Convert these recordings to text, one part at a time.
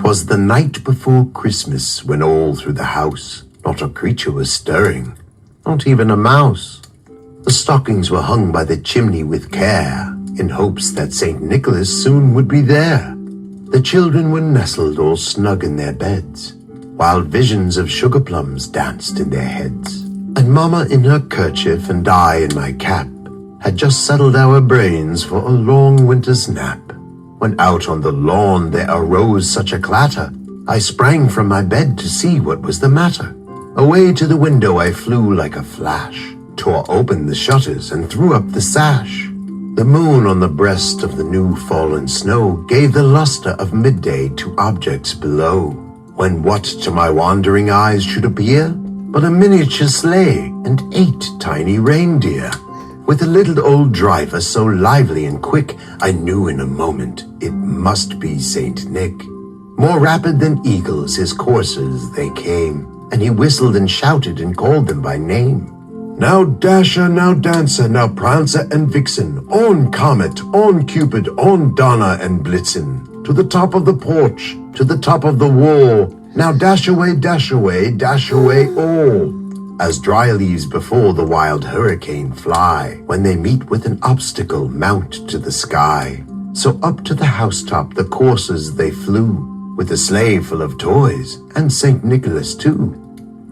'Twas the night before Christmas, when all through the house not a creature was stirring, not even a mouse. The stockings were hung by the chimney with care, in hopes that St. Nicholas soon would be there. The children were nestled all snug in their beds, while visions of sugar plums danced in their heads. And Mama in her kerchief and I in my cap had just settled our brains for a long winter's nap, when out on the lawn there arose such a clatter, I sprang from my bed to see what was the matter. Away to the window I flew like a flash, tore open the shutters and threw up the sash. The moon on the breast of the new fallen snow gave the luster of midday to objects below, when what to my wandering eyes should appear but a miniature sleigh and 8 tiny reindeer, with a little old driver so lively and quick, I knew in a moment it must be Saint Nick. More rapid than eagles his coursers they came, and he whistled and shouted and called them by name. Now Dasher, now Dancer, now Prancer and Vixen, on Comet, on Cupid, on Donner and Blitzen, to the top of the porch, to the top of the wall, now dash away, dash away, dash away all. As dry leaves before the wild hurricane fly, when they meet with an obstacle mount to the sky, so up to the housetop the coursers they flew, with a sleigh full of toys, and St. Nicholas too.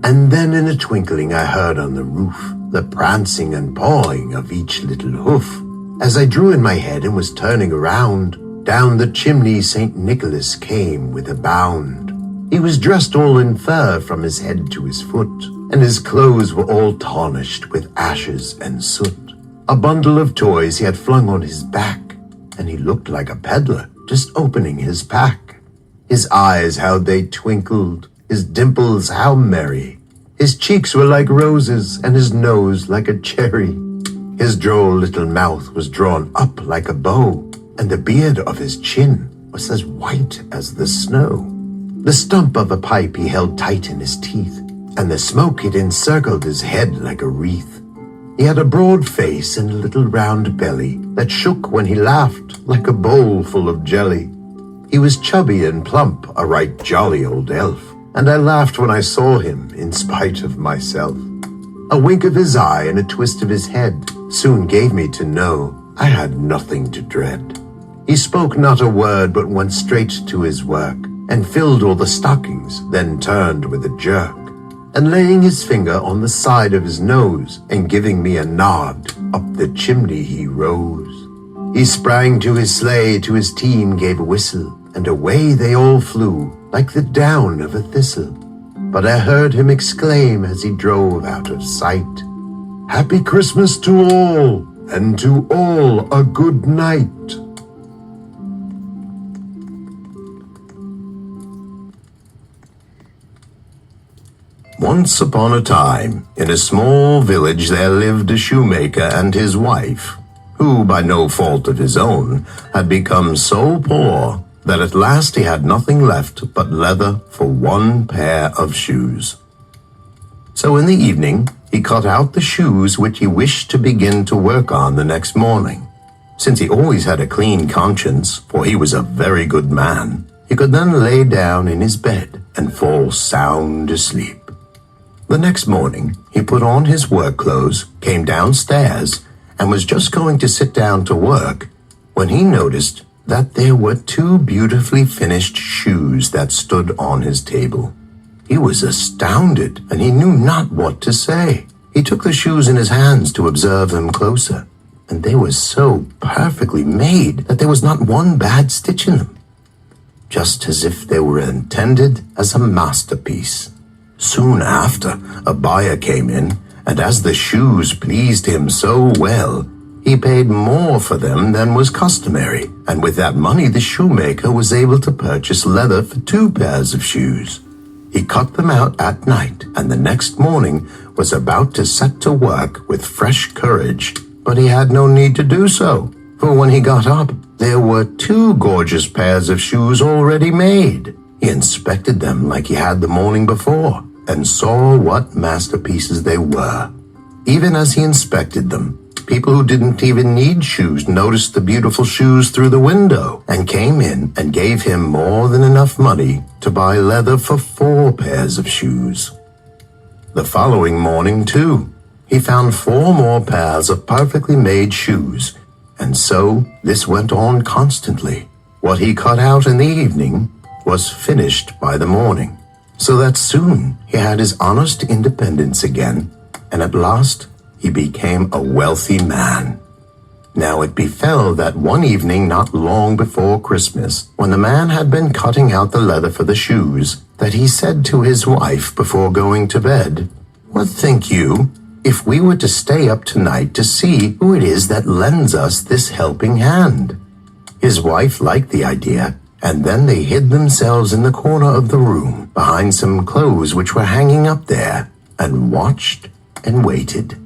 And then in a twinkling I heard on the roof the prancing and pawing of each little hoof. As I drew in my head and was turning around, down the chimney St. Nicholas came with a bound. He was dressed all in fur from his head to his foot, and his clothes were all tarnished with ashes and soot. A bundle of toys he had flung on his back, and he looked like a peddler just opening his pack. His eyes, how they twinkled, his dimples, how merry. His cheeks were like roses, and his nose like a cherry. His droll little mouth was drawn up like a bow, and the beard of his chin was as white as the snow. The stump of a pipe he held tight in his teeth, and the smoke it encircled his head like a wreath. He had a broad face and a little round belly that shook when he laughed like a bowl full of jelly. He was chubby and plump, a right jolly old elf, and I laughed when I saw him in spite of myself. A wink of his eye and a twist of his head soon gave me to know I had nothing to dread. He spoke not a word but went straight to his work, and filled all the stockings, then turned with a jerk, and laying his finger on the side of his nose, and giving me a nod, up the chimney he rose. He sprang to his sleigh, to his team gave a whistle, and away they all flew, like the down of a thistle. But I heard him exclaim as he drove out of sight, "Happy Christmas to all, and to all a good night." Once upon a time, in a small village there lived a shoemaker and his wife, who, by no fault of his own, had become so poor that at last he had nothing left but leather for 1 pair of shoes. So in the evening he cut out the shoes which he wished to begin to work on the next morning. Since he always had a clean conscience, for he was a very good man, he could then lay down in his bed and fall sound asleep. The next morning he put on his work clothes, came downstairs, and was just going to sit down to work when he noticed that there were 2 beautifully finished shoes that stood on his table. He was astounded, and he knew not what to say. He took the shoes in his hands to observe them closer, and they were so perfectly made that there was not one bad stitch in them, just as if they were intended as a masterpiece. Soon after, a buyer came in, and as the shoes pleased him so well, he paid more for them than was customary, and with that money the shoemaker was able to purchase leather for 2 pairs of shoes. He cut them out at night, and the next morning was about to set to work with fresh courage, but he had no need to do so, for when he got up, there were 2 gorgeous pairs of shoes already made. He inspected them like he had the morning before, and saw what masterpieces they were. Even as he inspected them, People who didn't even need shoes noticed the beautiful shoes through the window and came in and gave him more than enough money to buy leather for 4 pairs of shoes. The following morning, too, he found 4 more pairs of perfectly made shoes, and so this went on constantly. What he cut out in the evening was finished by the morning, so that soon he had his honest independence again, and at last he became a wealthy man. Now it befell that one evening not long before Christmas, when the man had been cutting out the leather for the shoes, that he said to his wife before going to bed, "What think you, if we were to stay up tonight to see who it is that lends us this helping hand?" His wife liked the idea, and then they hid themselves in the corner of the room, behind some clothes which were hanging up there, and watched and waited.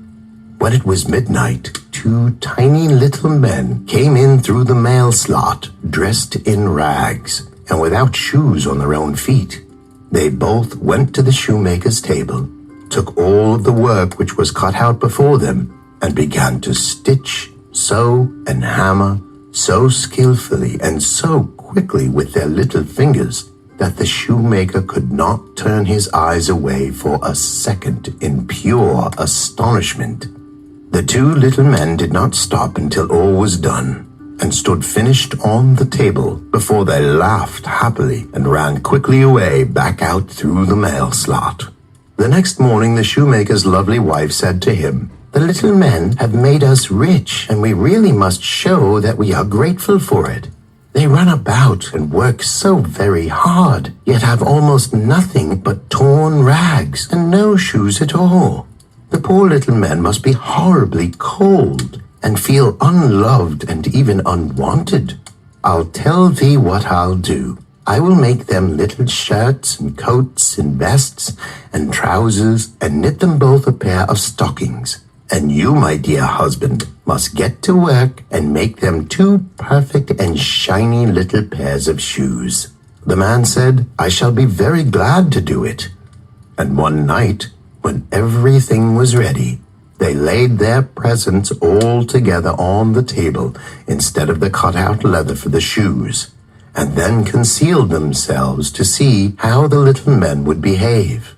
When it was midnight, 2 tiny little men came in through the mail slot, dressed in rags, and without shoes on their own feet. They both went to the shoemaker's table, took all of the work which was cut out before them, and began to stitch, sew, and hammer so skillfully and so quickly with their little fingers that the shoemaker could not turn his eyes away for a second in pure astonishment. The 2 little men did not stop until all was done, and stood finished on the table before they laughed happily and ran quickly away back out through the mail slot. The next morning the shoemaker's lovely wife said to him, "The little men have made us rich, and we really must show that we are grateful for it. They run about and work so very hard, yet have almost nothing but torn rags and no shoes at all. The poor little men must be horribly cold and feel unloved and even unwanted. I'll tell thee what I'll do. I will make them little shirts and coats and vests and trousers and knit them both a pair of stockings. And you, my dear husband, must get to work and make them 2 perfect and shiny little pairs of shoes." The man said, "I shall be very glad to do it." And one night, when everything was ready, they laid their presents all together on the table instead of the cut-out leather for the shoes, and then concealed themselves to see how the little men would behave.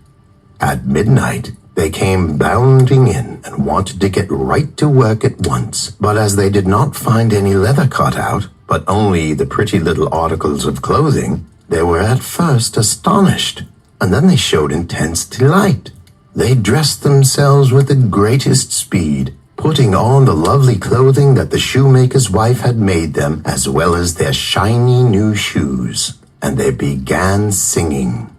At midnight, they came bounding in and wanted to get right to work at once, but as they did not find any leather cut out, but only the pretty little articles of clothing, they were at first astonished, and then they showed intense delight. They dressed themselves with the greatest speed, putting on the lovely clothing that the shoemaker's wife had made them, as well as their shiny new shoes, and they began singing,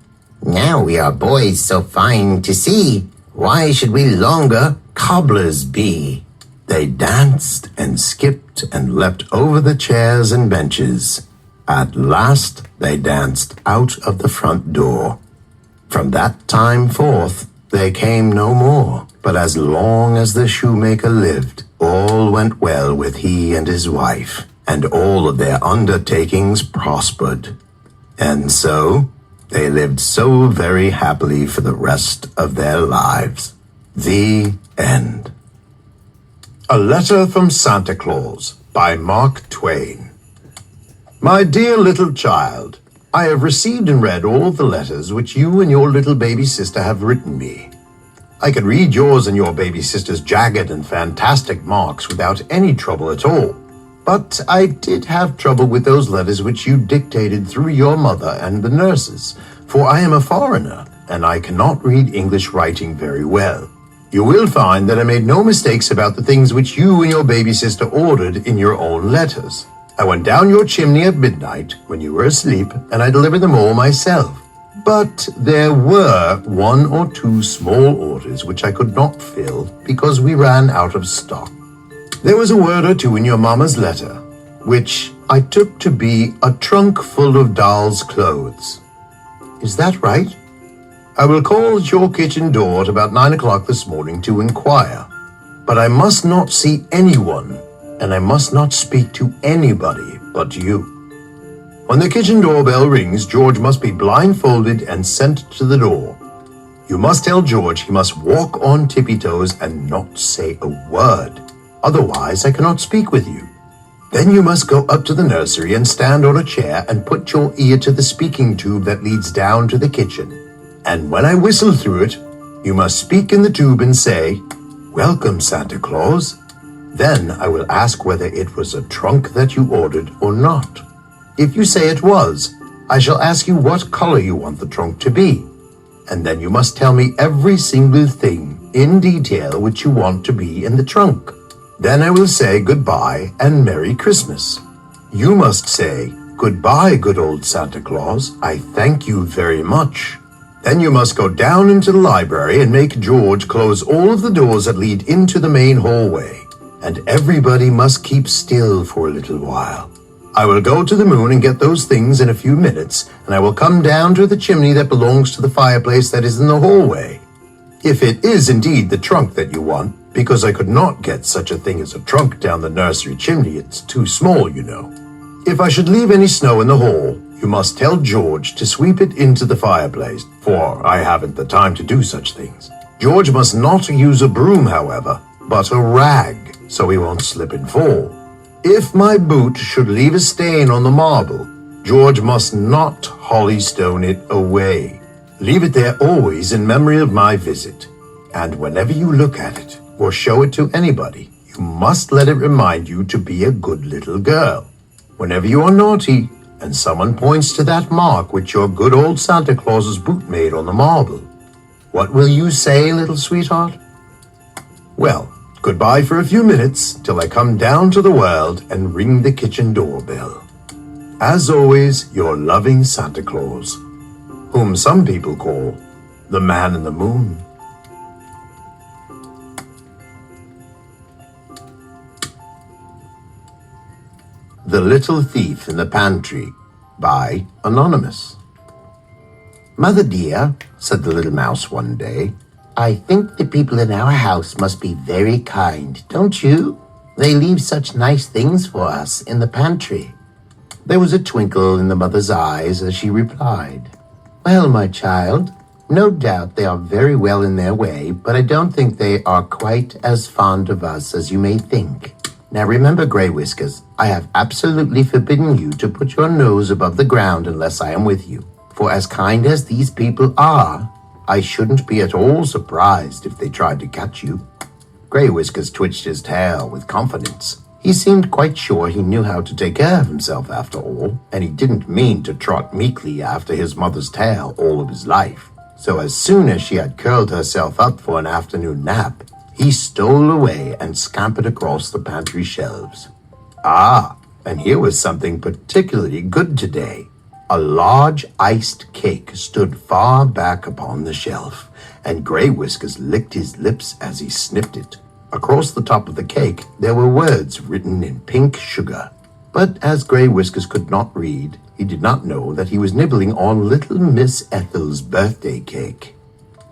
"Now we are boys so fine to see, why should we longer cobblers be?" They danced and skipped and leapt over the chairs and benches. At last they danced out of the front door. From that time forth, they came no more, but as long as the shoemaker lived, all went well with he and his wife, and all of their undertakings prospered. And so they lived so very happily for the rest of their lives. The end. A Letter from Santa Claus by Mark Twain. My dear little child, I have received and read all the letters which you and your little baby sister have written me. I can read yours and your baby sister's jagged and fantastic marks without any trouble at all. But I did have trouble with those letters which you dictated through your mother and the nurses, for I am a foreigner, and I cannot read English writing very well. You will find that I made no mistakes about the things which you and your baby sister ordered in your own letters. I went down your chimney at midnight when you were asleep, and I delivered them all myself. But there were 1 or 2 small orders which I could not fill because we ran out of stock. There was a word or 2 in your mamma's letter, which I took to be a trunk full of doll's clothes. Is that right? I will call at your kitchen door at about 9 o'clock this morning to inquire, but I must not see anyone, and I must not speak to anybody but you. When the kitchen doorbell rings, George must be blindfolded and sent to the door. You must tell George he must walk on tippy toes and not say a word. Otherwise, I cannot speak with you. Then you must go up to the nursery and stand on a chair and put your ear to the speaking tube that leads down to the kitchen. And when I whistle through it, you must speak in the tube and say, 'Welcome, Santa Claus.' Then I will ask whether it was a trunk that you ordered or not. If you say it was, I shall ask you what color you want the trunk to be. And then you must tell me every single thing in detail which you want to be in the trunk. Then I will say goodbye and Merry Christmas. You must say, 'Goodbye, good old Santa Claus. I thank you very much.' Then you must go down into the library and make George close all of the doors that lead into the main hallway. And everybody must keep still for a little while. I will go to the moon and get those things in a few minutes, and I will come down to the chimney that belongs to the fireplace that is in the hallway. If it is indeed the trunk that you want, because I could not get such a thing as a trunk down the nursery chimney, it's too small, you know. If I should leave any snow in the hall, you must tell George to sweep it into the fireplace, for I haven't the time to do such things. George must not use a broom, however, but a rag, so he won't slip and fall. If my boot should leave a stain on the marble, George must not hollystone it away. Leave it there always in memory of my visit. And whenever you look at it, or show it to anybody, you must let it remind you to be a good little girl. Whenever you are naughty, and someone points to that mark which your good old Santa Claus's boot made on the marble, what will you say, little sweetheart? Well, goodbye for a few minutes till I come down to the world and ring the kitchen doorbell. As always, your loving Santa Claus, whom some people call the Man in the Moon. The Little Thief in the Pantry by Anonymous. Mother dear, said the little mouse one day, I think the people in our house must be very kind, don't you? They leave such nice things for us in the pantry. There was a twinkle in the mother's eyes as she replied, Well, my child, no doubt they are very well in their way, but I don't think they are quite as fond of us as you may think. Now remember, Grey Whiskers, I have absolutely forbidden you to put your nose above the ground unless I am with you. For as kind as these people are, I shouldn't be at all surprised if they tried to catch you. Grey Whiskers twitched his tail with confidence. He seemed quite sure he knew how to take care of himself after all, and he didn't mean to trot meekly after his mother's tail all of his life. So as soon as she had curled herself up for an afternoon nap, he stole away and scampered across the pantry shelves. Ah, and here was something particularly good today. A large iced cake stood far back upon the shelf, and Grey Whiskers licked his lips as he sniffed it. Across the top of the cake there were words written in pink sugar. But as Grey Whiskers could not read, he did not know that he was nibbling on little Miss Ethel's birthday cake.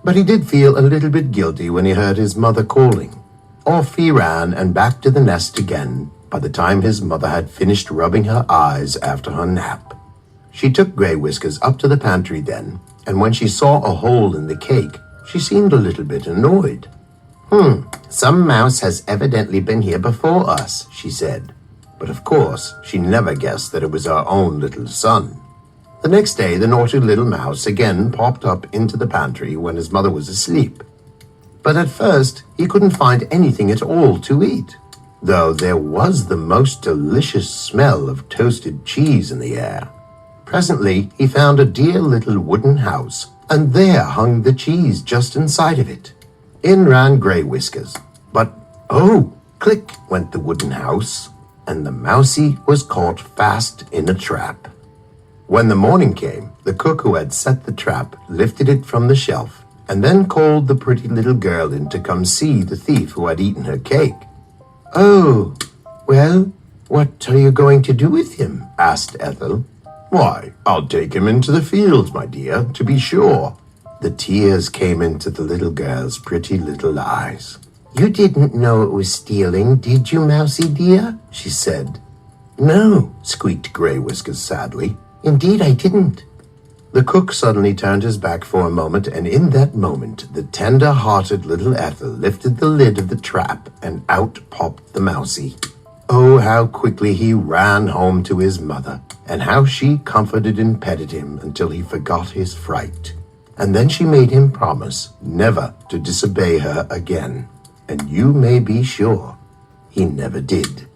But he did feel a little bit guilty when he heard his mother calling. Off he ran and back to the nest again by the time his mother had finished rubbing her eyes after her nap. She took Grey Whiskers up to the pantry then, and when she saw a hole in the cake, she seemed a little bit annoyed. Some mouse has evidently been here before us, she said. But of course, she never guessed that it was her own little son. The next day, the naughty little mouse again popped up into the pantry when his mother was asleep. But at first, he couldn't find anything at all to eat, though there was the most delicious smell of toasted cheese in the air. Presently, he found a dear little wooden house, and there hung the cheese just inside of it. In ran Grey Whiskers, but oh, click went the wooden house, and the mousie was caught fast in a trap. When the morning came, the cook who had set the trap lifted it from the shelf and then called the pretty little girl in to come see the thief who had eaten her cake. Oh, well, what are you going to do with him? Asked Ethel. Why, I'll take him into the fields, my dear, to be sure. The tears came into the little girl's pretty little eyes. You didn't know it was stealing, did you, Mousie dear? She said. No, squeaked Grey Whiskers sadly. Indeed I didn't. The cook suddenly turned his back for a moment, and in that moment the tender-hearted little Ethel lifted the lid of the trap, and out popped the mousie. Oh, how quickly he ran home to his mother, and how she comforted and petted him until he forgot his fright. And then she made him promise never to disobey her again, and you may be sure he never did.